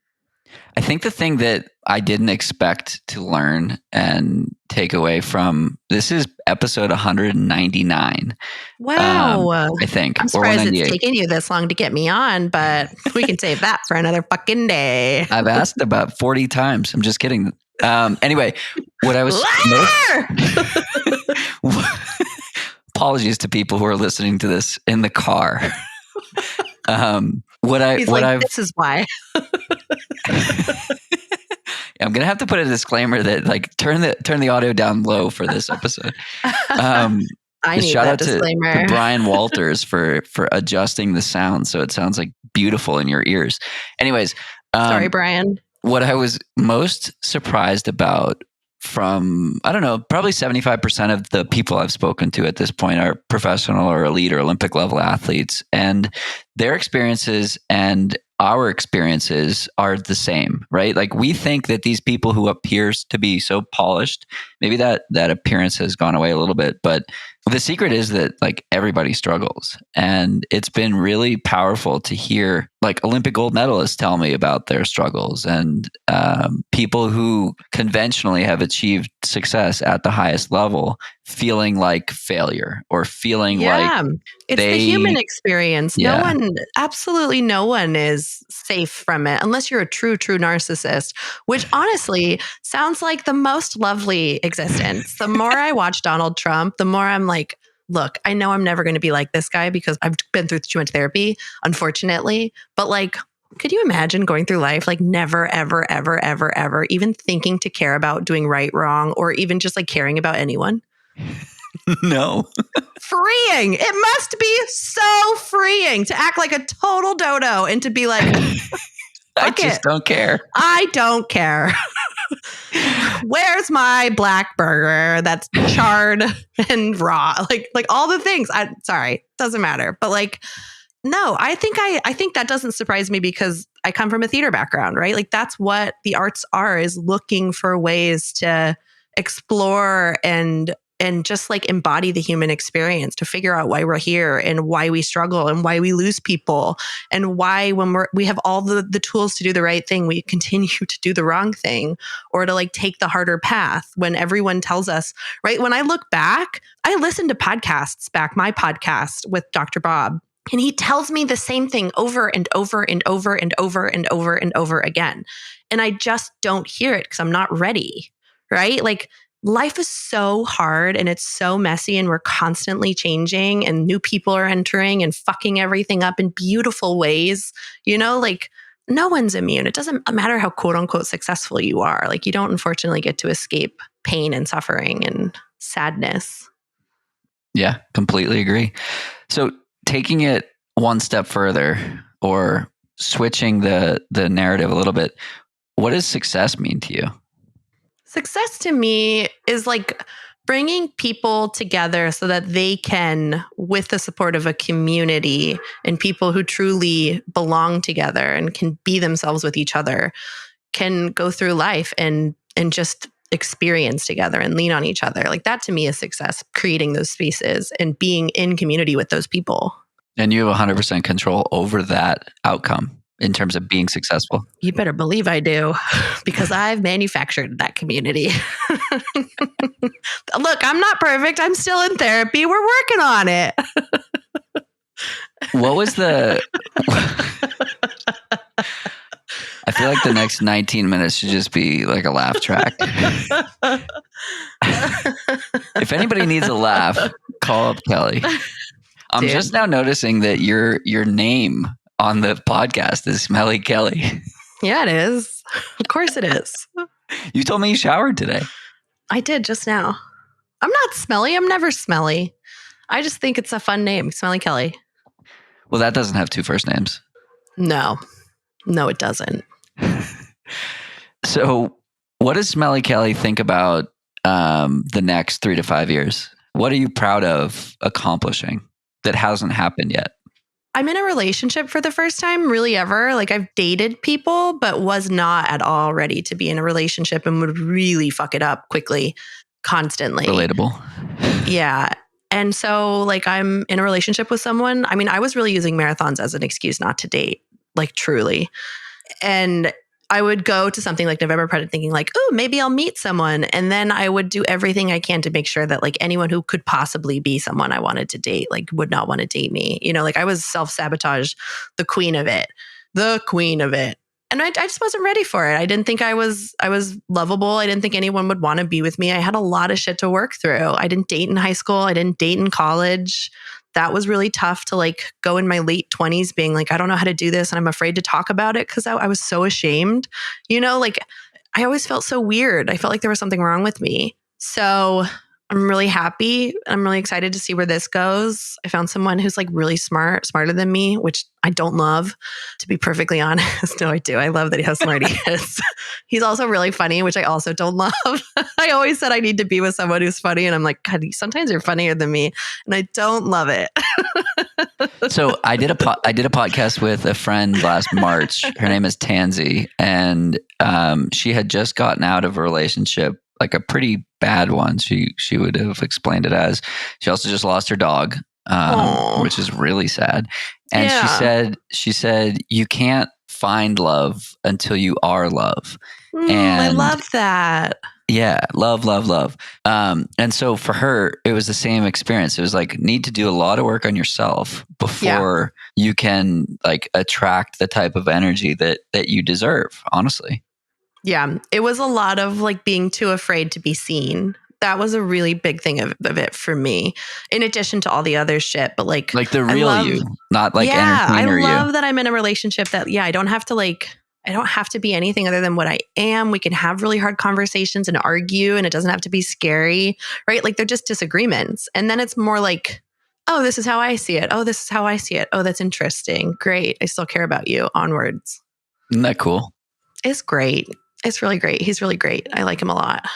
[SPEAKER 2] I think the thing that I didn't expect to learn and take away from this is episode 199.
[SPEAKER 1] Wow.
[SPEAKER 2] I think.
[SPEAKER 1] I'm surprised it's taken you this long to get me on, but we can save that for another fucking day.
[SPEAKER 2] I've asked about 40 times. I'm just kidding. Anyway, what I was... Apologies to people who are listening to this in the car. This is why. I'm gonna have to put a disclaimer that like turn the audio down low for this episode.
[SPEAKER 1] I need
[SPEAKER 2] shout
[SPEAKER 1] that
[SPEAKER 2] out
[SPEAKER 1] disclaimer.
[SPEAKER 2] to Brian Walters for adjusting the sound so it sounds like beautiful in your ears. Anyways,
[SPEAKER 1] sorry, Brian.
[SPEAKER 2] What I was most surprised about from, I don't know, probably 75% of the people I've spoken to at this point are professional or elite or Olympic level athletes. And their experiences and our experiences are the same, right? Like we think that these people who appears to be so polished, maybe that appearance has gone away a little bit, but the secret is that like everybody struggles. And it's been really powerful to hear like Olympic gold medalists tell me about their struggles and people who conventionally have achieved success at the highest level feeling like failure or feeling like
[SPEAKER 1] it's the human experience.
[SPEAKER 2] Yeah.
[SPEAKER 1] Absolutely no one is safe from it unless you're a true narcissist, which honestly sounds like the most lovely existence. The more I watch Donald Trump, the more I'm like, look, I know I'm never going to be like this guy because I've been through too much therapy, unfortunately. But like, could you imagine going through life like never, ever, ever, ever, ever even thinking to care about doing right, wrong, or even just like caring about anyone?
[SPEAKER 2] No.
[SPEAKER 1] Freeing. It must be so freeing to act like a total dodo and to be like,
[SPEAKER 2] I just don't care.
[SPEAKER 1] I don't care. Where's my black burger that's charred and raw? Like all the things. Sorry, doesn't matter. But like, no, I think that doesn't surprise me because I come from a theater background, right? Like that's what the arts are, is looking for ways to explore and just like embody the human experience, to figure out why we're here and why we struggle and why we lose people and why when we have all the tools to do the right thing, we continue to do the wrong thing or to like take the harder path when everyone tells us, right? When I look back, I listened to podcasts back, my podcast with Dr. Bob, and he tells me the same thing over and over and over and over and over and over again. And I just don't hear it because I'm not ready, right? Like, life is so hard and it's so messy and we're constantly changing and new people are entering and fucking everything up in beautiful ways. You know, like no one's immune. It doesn't matter how quote unquote successful you are. Like you don't unfortunately get to escape pain and suffering and sadness.
[SPEAKER 2] Yeah, completely agree. So taking it one step further or switching the narrative a little bit, what does success mean to you?
[SPEAKER 1] Success to me is like bringing people together so that they can, with the support of a community and people who truly belong together and can be themselves with each other, can go through life and just experience together and lean on each other. Like that to me is success, creating those spaces and being in community with those people.
[SPEAKER 2] And you have 100% control over that outcome in terms of being successful.
[SPEAKER 1] You better believe I do, because I've manufactured that community. Look, I'm not perfect. I'm still in therapy. We're working on it.
[SPEAKER 2] What was the... I feel like the next 19 minutes should just be like a laugh track. If anybody needs a laugh, call up Kelly. I'm just now noticing that your name on the podcast is Smelly Kelly.
[SPEAKER 1] Yeah, it is. Of course it is.
[SPEAKER 2] You told me you showered today.
[SPEAKER 1] I did just now. I'm not smelly. I'm never smelly. I just think it's a fun name, Smelly Kelly.
[SPEAKER 2] Well, that doesn't have two first names.
[SPEAKER 1] No, it doesn't.
[SPEAKER 2] So what does Smelly Kelly think about the next 3 to 5 years? What are you proud of accomplishing that hasn't happened yet?
[SPEAKER 1] I'm in a relationship for the first time, really ever. Like I've dated people, but was not at all ready to be in a relationship and would really fuck it up quickly, constantly.
[SPEAKER 2] Relatable.
[SPEAKER 1] Yeah. And so like I'm in a relationship with someone. I mean, I was really using marathons as an excuse not to date, like truly. And I would go to something like November Pride thinking like, oh, maybe I'll meet someone. And then I would do everything I can to make sure that like anyone who could possibly be someone I wanted to date, like would not want to date me. You know, like I was self-sabotage, the queen of it. And I just wasn't ready for it. I didn't think I was lovable. I didn't think anyone would want to be with me. I had a lot of shit to work through. I didn't date in high school. I didn't date in college. That was really tough to like go in my late 20s being like, I don't know how to do this. And I'm afraid to talk about it because I was so ashamed. You know, like I always felt so weird. I felt like there was something wrong with me. So I'm really happy. I'm really excited to see where this goes. I found someone who's like really smarter than me, which I don't love, to be perfectly honest. No, I do. I love that how smart he is. He's also really funny, which I also don't love. I always said I need to be with someone who's funny. And I'm like, God, sometimes you're funnier than me. And I don't love it.
[SPEAKER 2] So I did a podcast with a friend last March. Her name is Tansy, and she had just gotten out of a relationship, like a pretty bad one. She would have explained it as. She also just lost her dog, which is really sad. And she said you can't find love until you are love. And
[SPEAKER 1] I love that.
[SPEAKER 2] Yeah, love. And so for her, it was the same experience. It was like, need to do a lot of work on yourself before you can like attract the type of energy that you deserve, honestly.
[SPEAKER 1] Yeah, it was a lot of like being too afraid to be seen. That was a really big thing of it for me, in addition to all the other shit. But like
[SPEAKER 2] the real you, not like entertainer you.
[SPEAKER 1] I love that I'm in a relationship that, I don't have to be anything other than what I am. We can have really hard conversations and argue, and it doesn't have to be scary, right? Like they're just disagreements. And then it's more like, oh, this is how I see it. Oh, this is how I see it. Oh, that's interesting. Great. I still care about you. Onwards.
[SPEAKER 2] Isn't that cool?
[SPEAKER 1] It's great. It's really great. He's really great. I like him a lot.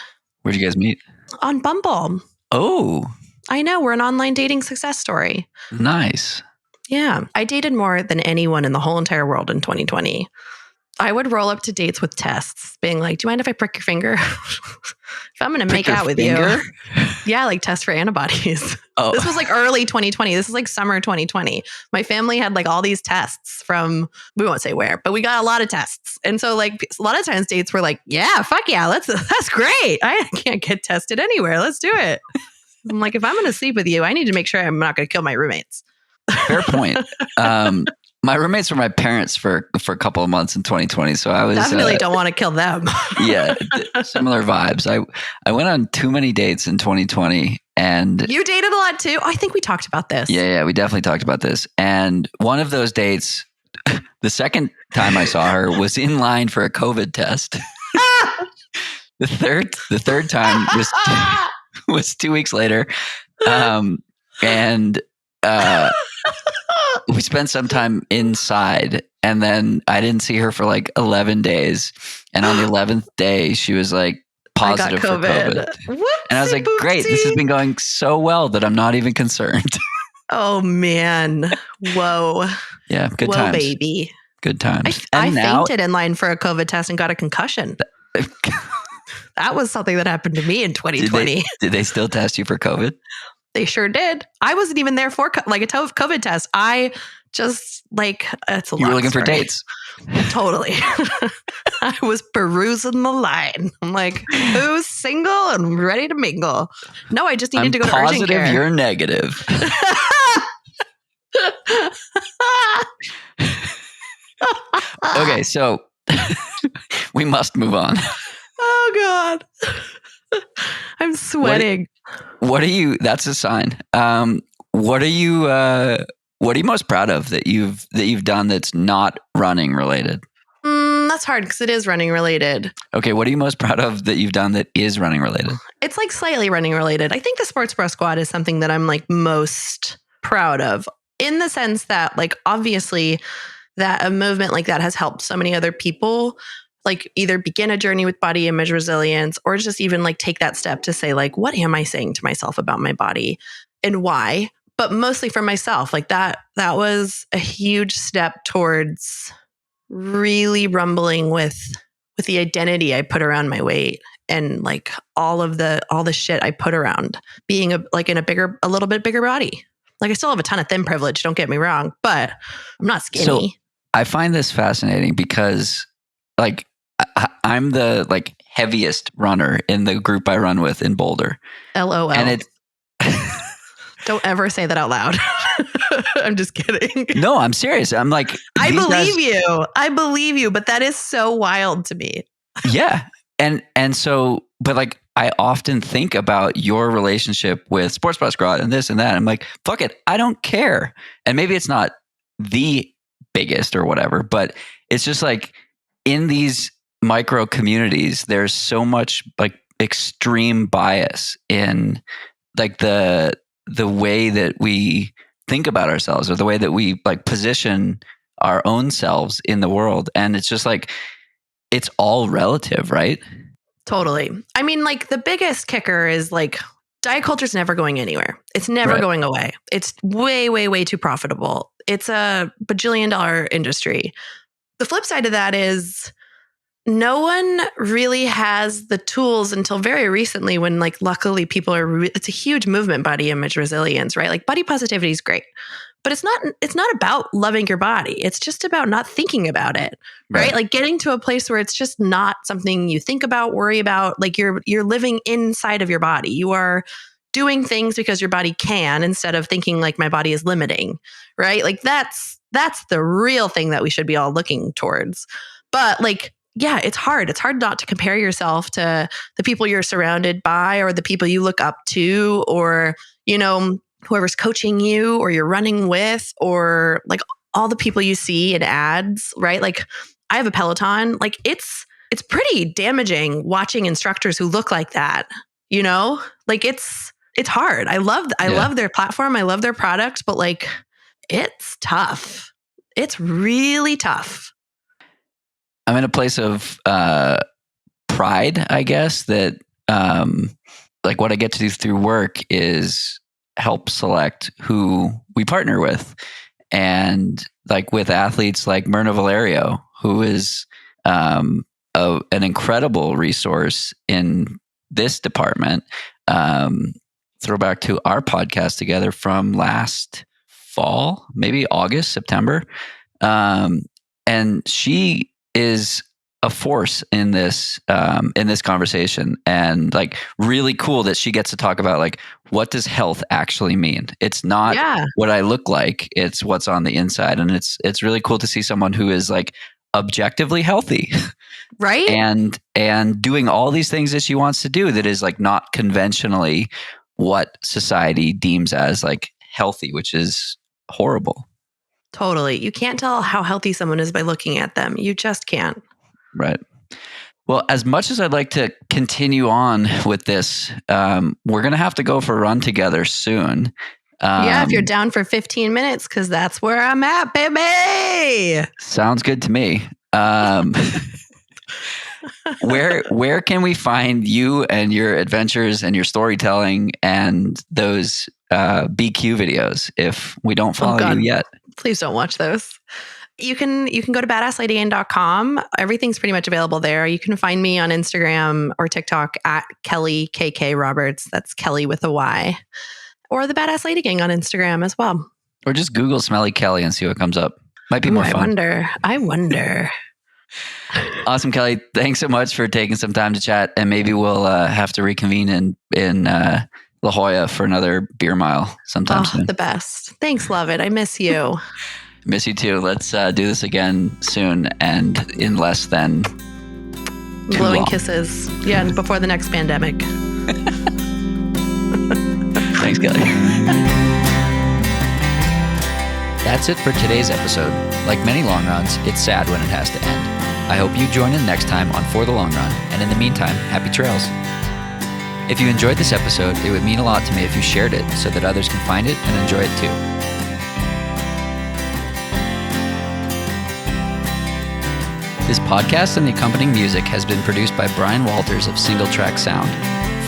[SPEAKER 2] Where'd you guys meet?
[SPEAKER 1] On Bumble.
[SPEAKER 2] Oh.
[SPEAKER 1] I know. We're an online dating success story.
[SPEAKER 2] Nice.
[SPEAKER 1] Yeah. I dated more than anyone in the whole entire world in 2020. I would roll up to dates with tests, being like, do you mind if I prick your finger? If I'm going to make out with you. Yeah, like test for antibodies. Oh. This was like early 2020. This is like summer 2020. My family had like all these tests from, we won't say where, but we got a lot of tests. And so like a lot of times dates were like, yeah, fuck yeah, that's great. I can't get tested anywhere. Let's do it. I'm like, if I'm going to sleep with you, I need to make sure I'm not going to kill my roommates.
[SPEAKER 2] Fair point. My roommates were my parents for a couple of months in 2020. So I was
[SPEAKER 1] definitely don't want to kill them.
[SPEAKER 2] Yeah, similar vibes. I went on too many dates in 2020, and
[SPEAKER 1] you dated a lot too. Oh, I think we talked about this.
[SPEAKER 2] Yeah, we definitely talked about this. And one of those dates, the second time I saw her was in line for a COVID test. The third time was 2 weeks later, and. We spent some time inside, and then I didn't see her for like 11 days. And on the 11th day, she was like positive for COVID.
[SPEAKER 1] Whoopsie,
[SPEAKER 2] and I was like, great, this has been going so well that I'm not even concerned.
[SPEAKER 1] Oh, man. Whoa.
[SPEAKER 2] Yeah, good times.
[SPEAKER 1] Whoa, baby.
[SPEAKER 2] Good times.
[SPEAKER 1] I fainted in line for a COVID test and got a concussion. That was something that happened to me in 2020.
[SPEAKER 2] Did they still test you for COVID?
[SPEAKER 1] They sure did. I wasn't even there for like a COVID test. I just like, it's a lot.
[SPEAKER 2] You were looking for dates.
[SPEAKER 1] Totally. I was perusing the line. I'm like, who's single and ready to mingle? No, I just needed to go to urgent care.
[SPEAKER 2] Positive you're negative. Okay, so we must move on.
[SPEAKER 1] Oh God. I'm sweating.
[SPEAKER 2] That's a sign. What are you most proud of that you've done that's not running related?
[SPEAKER 1] That's hard because it is running related.
[SPEAKER 2] Okay. What are you most proud of that you've done that is running related?
[SPEAKER 1] It's like slightly running related. I think the Sports Bro Squad is something that I'm like most proud of, in the sense that like, obviously that a movement like that has helped so many other people like either begin a journey with body image resilience, or just even like take that step to say like, what am I saying to myself about my body and why? But mostly for myself, like that was a huge step towards really rumbling with the identity I put around my weight, and like all the shit I put around being in a little bit bigger body. Like I still have a ton of thin privilege, don't get me wrong, but I'm not skinny.
[SPEAKER 2] So I find this fascinating because like I'm the like heaviest runner in the group I run with in Boulder.
[SPEAKER 1] LOL.
[SPEAKER 2] And it
[SPEAKER 1] don't ever say that out loud. I'm just kidding.
[SPEAKER 2] No, I'm serious. I'm like,
[SPEAKER 1] I believe you, but that is so wild to me.
[SPEAKER 2] Yeah. And so, but like, I often think about your relationship with Sports Bro Squad and this and that. I'm like, fuck it. I don't care. And maybe it's not the biggest or whatever, but it's just like in these micro communities, there's so much like extreme bias in like the way that we think about ourselves, or the way that we like position our own selves in the world. And it's just like, it's all relative, right?
[SPEAKER 1] Totally. I mean, like the biggest kicker is like diet culture is never going anywhere. It's never going away. It's way, way, way too profitable. It's a bajillion-dollar industry. The flip side of that is no one really has the tools until very recently, when like luckily people are, it's a huge movement, body image resilience, right? Like body positivity is great, but it's not about loving your body. It's just about not thinking about it, right? Like getting to a place where it's just not something you think about, worry about. Like you're living inside of your body. You are doing things because your body can, instead of thinking like my body is limiting, right? Like that's the real thing that we should be all looking towards. But like, yeah, it's hard. It's hard not to compare yourself to the people you're surrounded by, or the people you look up to, or, you know, whoever's coaching you or you're running with, or like all the people you see in ads, right? Like I have a Peloton. Like it's pretty damaging watching instructors who look like that, you know? Like it's hard. I love their platform. I love their product, but like it's tough. It's really tough.
[SPEAKER 2] I'm in a place of pride, I guess, that like what I get to do through work is help select who we partner with. And like with athletes like Myrna Valerio, who is an incredible resource in this department. Throwback to our podcast together from last fall, maybe August, September. And she is a force in this conversation, and like really cool that she gets to talk about like, what does health actually mean? It's not what I look like, it's what's on the inside. And it's really cool to see someone who is like objectively healthy,
[SPEAKER 1] right?
[SPEAKER 2] And doing all these things that she wants to do that is like not conventionally what society deems as like healthy, which is horrible.
[SPEAKER 1] Totally. You can't tell how healthy someone is by looking at them. You just can't.
[SPEAKER 2] Right. Well, as much as I'd like to continue on with this, we're going to have to go for a run together soon.
[SPEAKER 1] If you're down for 15 minutes, because that's where I'm at, baby.
[SPEAKER 2] Sounds good to me. Where can we find you and your adventures and your storytelling and those BQ videos if we don't follow you yet?
[SPEAKER 1] Please don't watch those. You can go to badassladygang.com. Everything's pretty much available there. You can find me on Instagram or TikTok at Kelly KK Roberts. That's Kelly with a Y. Or the Badass Lady Gang on Instagram as well.
[SPEAKER 2] Or just Google Smelly Kelly and see what comes up. Might be more fun.
[SPEAKER 1] I wonder.
[SPEAKER 2] Awesome, Kelly. Thanks so much for taking some time to chat. And maybe we'll have to reconvene in La Jolla for another beer mile sometime soon.
[SPEAKER 1] The best. Thanks, love it. I miss you.
[SPEAKER 2] Miss you too. Let's do this again soon and in less than
[SPEAKER 1] blowing
[SPEAKER 2] long.
[SPEAKER 1] Kisses. Yeah, before the next pandemic.
[SPEAKER 2] Thanks, Kelly. That's it for today's episode. Like many long runs, it's sad when it has to end. I hope you join in next time on For the Long Run. And in the meantime, happy trails. If you enjoyed this episode, it would mean a lot to me if you shared it so that others can find it and enjoy it too. This podcast and the accompanying music has been produced by Brian Walters of Single Track Sound.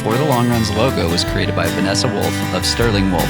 [SPEAKER 2] For the Long Run's logo was created by Vanessa Wolf of Sterling Wolf.